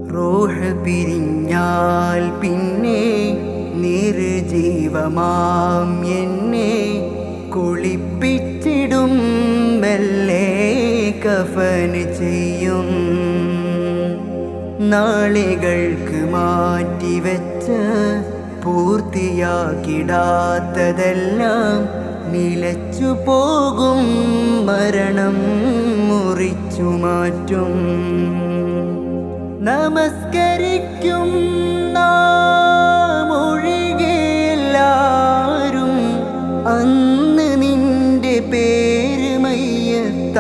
റൂഹ് പിരിഞ്ഞാൽ പിന്നെ നിർജീവമാം എന്നെ കുളിപ്പിച്ചിടും മെല്ലെ കഫന് ചെയ്യും. നാളുകൾക്ക് മാറ്റിവെച്ച പൂർത്തിയാക്കിടാത്തതെല്ലാം നിലച്ചു പോകും. മരണം മുറിച്ചു മാറ്റും. നമസ്കരിക്കും നാം ഒഴികെല്ലാരും അന്ന് നിന്റെ പേര് മയ്യത്താകും.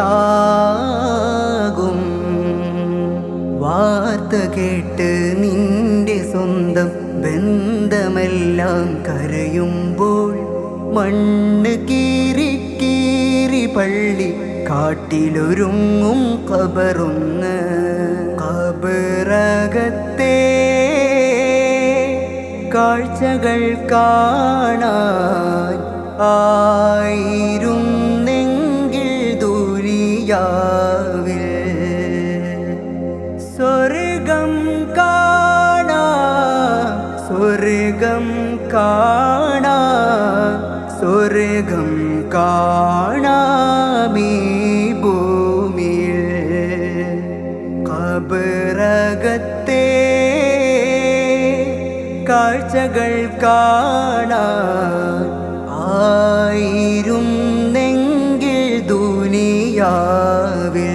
വാർത്ത കേട്ട് നിന്റെ സ്വന്തം ബന്ധമെല്ലാം കരയുമ്പോൾ മണ്ണ് കീറി കീറി പള്ളി കാട്ടിലൊരുങ്ങും ഖബറൊന്ന്. ഖബറകത്തെ കാഴ്ചകൾ കാണാൻ ആയിരുന്നെങ്കിൽ ദുനിയാവിൽ സ്വർഗം കാണാം, സ്വർഗം കാണാം, സ്വർഗം കാണാമീ ഭൂമിയിൽ. ഖബറകത്തെ കാഴ്ചകൾ കാണാൻ ആയിരുന്നെങ്കിൽ ദുനിയാവിൽ